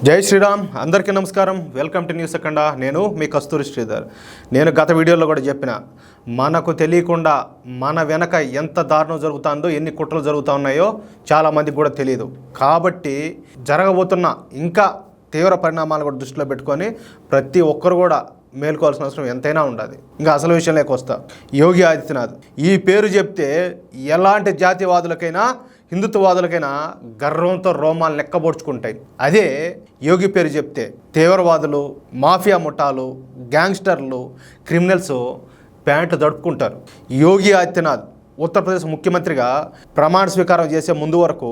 జై శ్రీరామ్. అందరికీ నమస్కారం. వెల్కమ్ టు న్యూస్ అఖండ. నేను మీ కస్తూరి శ్రీధర్. నేను గత వీడియోలో కూడా చెప్పిన, మనకు తెలియకుండా మన వెనక ఎంత దారుణం జరుగుతుందో, ఎన్ని కుట్రలు జరుగుతూ ఉన్నాయో చాలామందికి కూడా తెలియదు. కాబట్టి జరగబోతున్న ఇంకా తీవ్ర పరిణామాలు కూడా దృష్టిలో పెట్టుకొని ప్రతి ఒక్కరు కూడా మేల్కోవాల్సిన అవసరం ఎంతైనా ఉండదు. ఇంకా అసలు విషయంలోకి వస్తా. యోగి ఆదిత్యనాథ్ ఈ పేరు చెప్తే ఎలాంటి జాతీయవాదులకైనా హిందుత్వవాదులకైనా గర్వంతో రోమాలు లెక్కబోడ్చుకుంటాయి. అదే యోగి పేరు చెప్తే తీవ్రవాదులు, మాఫియా ముఠాలు, గ్యాంగ్స్టర్లు, క్రిమినల్స్ ప్యాంట్లు దడుపుకుంటారు. యోగి ఆదిత్యనాథ్ ఉత్తరప్రదేశ్ ముఖ్యమంత్రిగా ప్రమాణ స్వీకారం చేసే ముందు వరకు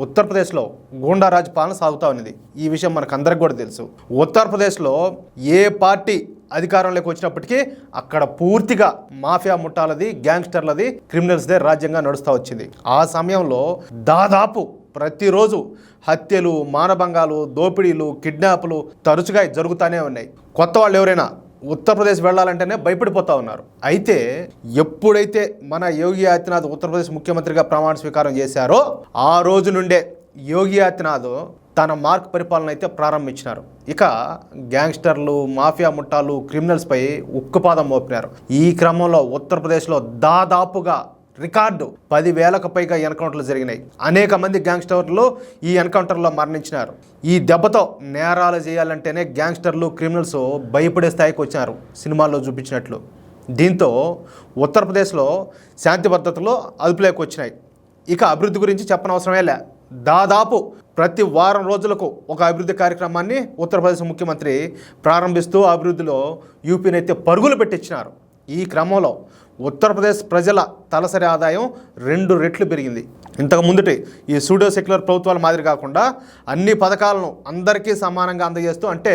ఉత్తరప్రదేశ్లో గూండారాజ్ పాలన సాగుతూ ఉన్నది. ఈ విషయం మనకు అందరికి కూడా తెలుసు. ఉత్తరప్రదేశ్లో ఏ పార్టీ అధికారంలోకి వచ్చినప్పటికీ అక్కడ పూర్తిగా మాఫియా ముఠాలది, గ్యాంగ్స్టర్లది, క్రిమినల్స్దే రాజ్యంగా నడుస్తూ వచ్చింది. ఆ సమయంలో దాదాపు ప్రతిరోజు హత్యలు, మానభంగాలు, దోపిడీలు, కిడ్నాపులు తరచుగా జరుగుతూనే ఉన్నాయి. కొత్త వాళ్ళు ఎవరైనా ఉత్తరప్రదేశ్ వెళ్ళాలంటేనే భయపడిపోతూ ఉన్నారు. అయితే ఎప్పుడైతే మన యోగి ఆదిత్యనాథ్ ఉత్తరప్రదేశ్ ముఖ్యమంత్రిగా ప్రమాణ స్వీకారం చేశారో ఆ రోజు నుండే యోగి ఆదిత్యనాథ్ తన మార్క్ పరిపాలన అయితే ప్రారంభించినారు. ఇక గ్యాంగ్స్టర్లు, మాఫియా ముఠాలు, క్రిమినల్స్పై ఉక్కుపాదం మోపినారు. ఈ క్రమంలో ఉత్తరప్రదేశ్లో దాదాపుగా రికార్డు 10,000కు పైగా ఎన్కౌంటర్లు జరిగినాయి. అనేక మంది గ్యాంగ్స్టర్లు ఈ ఎన్కౌంటర్లో మరణించినారు. ఈ దెబ్బతో నేరాలు చేయాలంటేనే గ్యాంగ్స్టర్లు, క్రిమినల్స్ భయపడే స్థాయికి వచ్చారు, సినిమాల్లో చూపించినట్లు. దీంతో ఉత్తరప్రదేశ్లో శాంతి భద్రతలు అదుపులోకి వచ్చినాయి. ఇక అభివృద్ధి గురించి చెప్పనవసరమే లే. దాదాపు ప్రతి వారం రోజులకు ఒక అభివృద్ధి కార్యక్రమాన్ని ఉత్తరప్రదేశ్ ముఖ్యమంత్రి ప్రారంభిస్తూ అభివృద్ధిలో యూపీని అయితే పరుగులు పెట్టించినారు. ఈ క్రమంలో ఉత్తరప్రదేశ్ ప్రజల తలసరి ఆదాయం 2 రెట్లు పెరిగింది. ఇంతకు ముందుటి ఈ సూడో సెక్యులర్ ప్రభుత్వాల మాదిరి కాకుండా అన్ని పథకాలను అందరికీ సమానంగా అందజేస్తూ, అంటే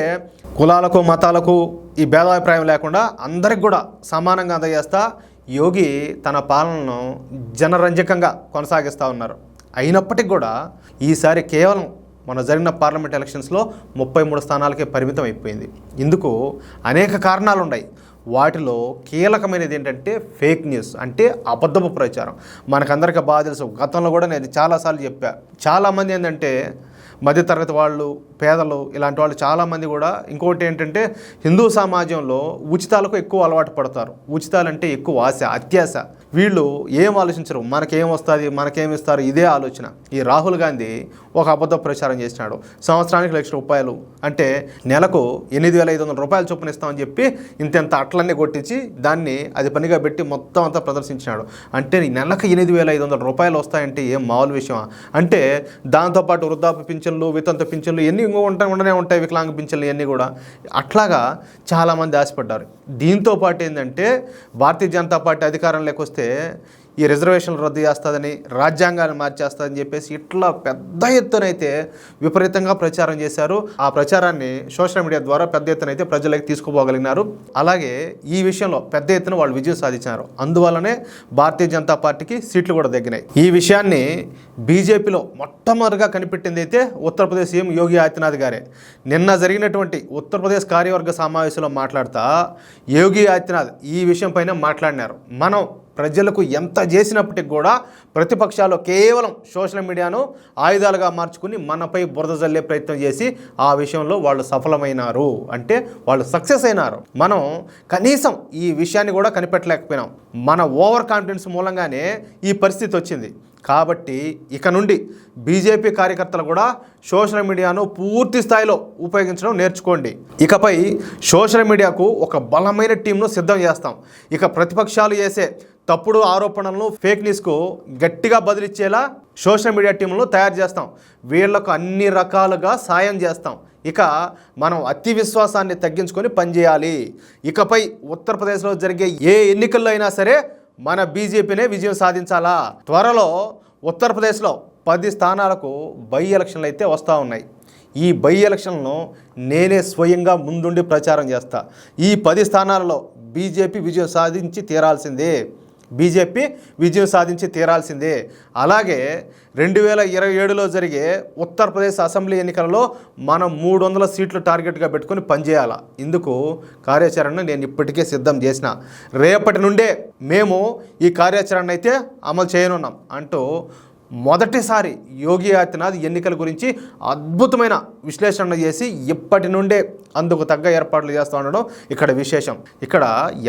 కులాలకు, మతాలకు ఈ భేదాభిప్రాయం లేకుండా అందరికి కూడా సమానంగా అందజేస్తా యోగి తన పాలనను జనరంజకంగా కొనసాగిస్తూ ఉన్నారు. అయినప్పటికీ కూడా ఈసారి కేవలం మన జరిగిన పార్లమెంట్ ఎలక్షన్స్లో 33 స్థానాలకే పరిమితం అయిపోయింది. ఇందుకు అనేక కారణాలు ఉన్నాయి. వాటిలో కీలకమైనది ఏంటంటే ఫేక్ న్యూస్, అంటే అబద్ధపు ప్రచారం. మనకందరికీ బాగా తెలుసు. గతంలో కూడా నేను చాలాసార్లు చెప్పా. చాలామంది ఏంటంటే మధ్యతరగతి వాళ్ళు, పేదలు, ఇలాంటి వాళ్ళు చాలామంది కూడా ఇంకోటి ఏంటంటే హిందూ సమాజంలో ఉచితాలకు ఎక్కువ అలవాటు పడతారు. ఉచితాలంటే ఎక్కువ ఆశ, అత్యాశ. వీళ్ళు ఏం ఆలోచించరు, మనకేం వస్తుంది, మనకేమి ఇస్తారు, ఇదే ఆలోచన. ఈ రాహుల్ గాంధీ ఒక అబద్ధ ప్రచారం చేసినాడు. సంవత్సరానికి ₹1,00,000 అంటే నెలకు 8,500 రూపాయలు చొప్పున ఇస్తామని చెప్పి ఇంత అట్లన్నీ కొట్టించి దాన్ని అది పనిగా పెట్టి మొత్తం అంతా ప్రదర్శించినాడు. అంటే నెలకు 8,500 రూపాయలు వస్తాయంటే ఏం మామూలు విషయమా? అంటే దాంతోపాటు వృద్ధాప్య పింఛన్లు, వితంతు పింఛన్లు ఎన్ని ఉండనే ఉంటాయి, వికలాంగ పింఛన్లు ఇవన్నీ కూడా. అట్లాగా చాలామంది ఆశపడ్డారు. దీంతో పాటు ఏంటంటే భారతీయ జనతా పార్టీ అధికారంలోకి వస్తే ఈ రిజర్వేషన్లు రద్దు చేస్తుందని, రాజ్యాంగాన్ని మార్చేస్తుందని చెప్పేసి ఇట్లా పెద్ద ఎత్తునైతే విపరీతంగా ప్రచారం చేశారు. ఆ ప్రచారాన్ని సోషల్ మీడియా ద్వారా పెద్ద ఎత్తున అయితే ప్రజలకు తీసుకుపోగలిగినారు. అలాగే ఈ విషయంలో పెద్ద ఎత్తున వాళ్ళు విజయం సాధించారు. అందువల్లనే భారతీయ జనతా పార్టీకి సీట్లు కూడా తగ్గినాయి. ఈ విషయాన్ని బీజేపీలో మొట్టమొదటిగా కనిపెట్టింది అయితే ఉత్తరప్రదేశ్ సీఎం యోగి ఆదిత్యనాథ్ గారే. నిన్న జరిగినటువంటి ఉత్తరప్రదేశ్ కార్యవర్గ సమావేశంలో మాట్లాడుతూ యోగి ఆదిత్యనాథ్ ఈ విషయం పైన మాట్లాడినారు. మనం ప్రజలకు ఎంత చేసినప్పటికి కూడా ప్రతిపక్షాలు కేవలం సోషల్ మీడియాను ఆయుధాలుగా మార్చుకుని మనపై బురద జల్లే ప్రయత్నం చేసి ఆ విషయంలో వాళ్ళు సఫలమైనారు, అంటే వాళ్ళు సక్సెస్ అయినారు. మనం కనీసం ఈ విషయాన్ని కూడా కనిపెట్టలేకపోయినాం. మన ఓవర్ కాన్ఫిడెన్స్ మూలంగానే ఈ పరిస్థితి వచ్చింది. కాబట్టి ఇక నుండి బీజేపీ కార్యకర్తలు కూడా సోషల్ మీడియాను పూర్తి స్థాయిలో ఉపయోగించడం నేర్చుకోండి. ఇకపై సోషల్ మీడియాకు ఒక బలమైన టీంను సిద్ధం చేస్తాం. ఇక ప్రతిపక్షాలు చేసే తప్పుడు ఆరోపణలను, ఫేక్ న్యూస్కు గట్టిగా బదిలిచ్చేలా సోషల్ మీడియా టీంలను తయారు చేస్తాం. వీళ్లకు అన్ని రకాలుగా సాయం చేస్తాం. ఇక మనం అతి విశ్వాసాన్ని తగ్గించుకొని పనిచేయాలి. ఇకపై ఉత్తరప్రదేశ్లో జరిగే ఏ ఎన్నికల్లో అయినా సరే మన బీజేపీనే విజయం సాధించాలా. త్వరలో ఉత్తరప్రదేశ్లో 10 స్థానాలకు బై ఎలక్షన్లు అయితే వస్తూ ఉన్నాయి. ఈ బై ఎలక్షన్లను నేనే స్వయంగా ముందుండి ప్రచారం చేస్తా. ఈ 10 స్థానాలలో బీజేపీ విజయం సాధించి తీరాల్సిందే. అలాగే 2027లో జరిగే ఉత్తరప్రదేశ్ అసెంబ్లీ ఎన్నికలలో మనం 300 సీట్లు టార్గెట్గా పెట్టుకొని పనిచేయాలి. ఇందుకు కార్యాచరణను నేను ఇప్పటికే సిద్ధం చేసిన. రేపటి నుండే మేము ఈ కార్యాచరణ అయితే అమలు చేయనున్నాం అంటూ మొదటిసారి యోగి ఆదిత్యనాథ్ ఎన్నికల గురించి అద్భుతమైన విశ్లేషణ చేసి ఇప్పటి నుండే అందుకు తగ్గ ఏర్పాట్లు చేస్తూ ఉండడం ఇక్కడ విశేషం. ఇక్కడ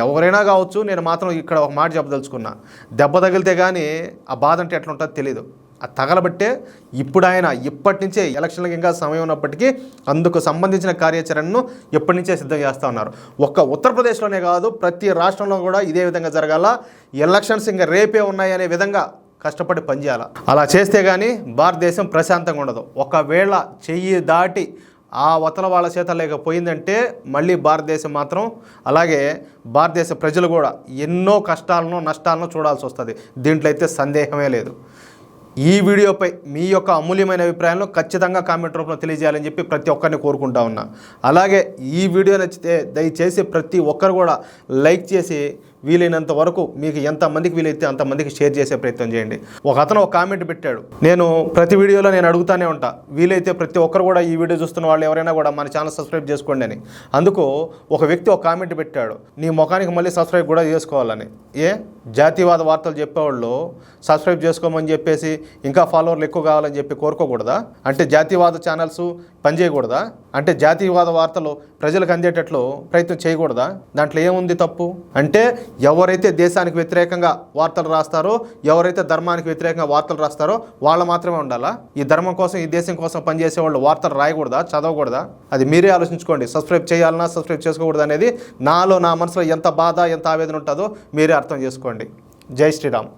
ఎవరైనా కావచ్చు, నేను మాత్రం ఇక్కడ ఒక మాట చెప్పదలుచుకున్నా, దెబ్బ తగిలితే కానీ ఆ బాధ అంటే ఎట్లా ఉంటుందో తెలీదు. ఆ తగలబట్టే ఇప్పుడు ఆయన ఇప్పటి నుంచే ఎలక్షన్లకు ఇంకా సమయం ఉన్నప్పటికీ అందుకు సంబంధించిన కార్యాచరణను ఎప్పటి నుంచే సిద్ధం చేస్తూ ఉన్నారు. ఒక్క ఉత్తరప్రదేశ్లోనే కాదు, ప్రతి రాష్ట్రంలో కూడా ఇదే విధంగా జరగాల. ఎలక్షన్స్ ఇంకా రేపే ఉన్నాయనే విధంగా కష్టపడి పనిచేయాలి. అలా చేస్తే కానీ భారతదేశం ప్రశాంతంగా ఉండదు. ఒకవేళ చెయ్యి దాటి ఆ వతల వాళ్ళ చేతలేక పోయిందంటే మళ్ళీ భారతదేశం మాత్రం, అలాగే భారతదేశ ప్రజలు కూడా ఎన్నో కష్టాలను నష్టాలను చూడాల్సి వస్తుంది. దీంట్లో అయితే సందేహమే లేదు. ఈ వీడియోపై మీ యొక్క అమూల్యమైన అభిప్రాయాలను ఖచ్చితంగా కామెంట్ రూపంలో తెలియజేయాలని చెప్పి ప్రతి ఒక్కరిని కోరుకుంటా ఉన్నా. అలాగే ఈ వీడియో నచ్చితే దయచేసి ప్రతి ఒక్కరు కూడా లైక్ చేసి వీలైనంత వరకు మీకు ఎంతమందికి వీలైతే అంతమందికి షేర్ చేసే ప్రయత్నం చేయండి. అతను ఒక కామెంట్ పెట్టాడు, నేను ప్రతి వీడియోలో నేను అడుగుతానే ఉంటా, వీలైతే ప్రతి ఒక్కరు కూడా ఈ వీడియో చూస్తున్న వాళ్ళు ఎవరైనా కూడా మన ఛానల్ సబ్స్క్రైబ్ చేసుకోండి అని. అందుకు ఒక వ్యక్తి ఒక కామెంట్ పెట్టాడు, నీ ముఖానికి మళ్ళీ సబ్స్క్రైబ్ కూడా చేసుకోవాలని. జాతీయవాద వార్తలు చెప్పేవాళ్ళు సబ్స్క్రైబ్ చేసుకోమని చెప్పేసి ఇంకా ఫాలోవర్లు ఎక్కువ కావాలని చెప్పి కోరుకోకూడదా? అంటే జాతీయవాద ఛానల్స్ పనిచేయకూడదా? అంటే జాతీయవాద వార్తలు ప్రజలకు అందేటట్లు ప్రయత్నం చేయకూడదా? దాంట్లో ఏముంది తప్పు? అంటే ఎవరైతే దేశానికి వ్యతిరేకంగా వార్తలు రాస్తారో, ఎవరైతే ధర్మానికి వ్యతిరేకంగా వార్తలు రాస్తారో వాళ్ళు మాత్రమే ఉండాలా? ఈ ధర్మం కోసం, ఈ దేశం కోసం పనిచేసే వాళ్ళు వార్తలు రాయకూడదా, చదవకూడదా? అది మీరే ఆలోచించుకోండి. సబ్స్క్రైబ్ చేయాలన్నా సబ్స్క్రైబ్ చేసుకోకూడదు అనేది నా మనసులో ఎంత బాధ, ఎంత ఆవేదన ఉంటుందో మీరే అర్థం చేసుకోండి. జై శ్రీరామ్.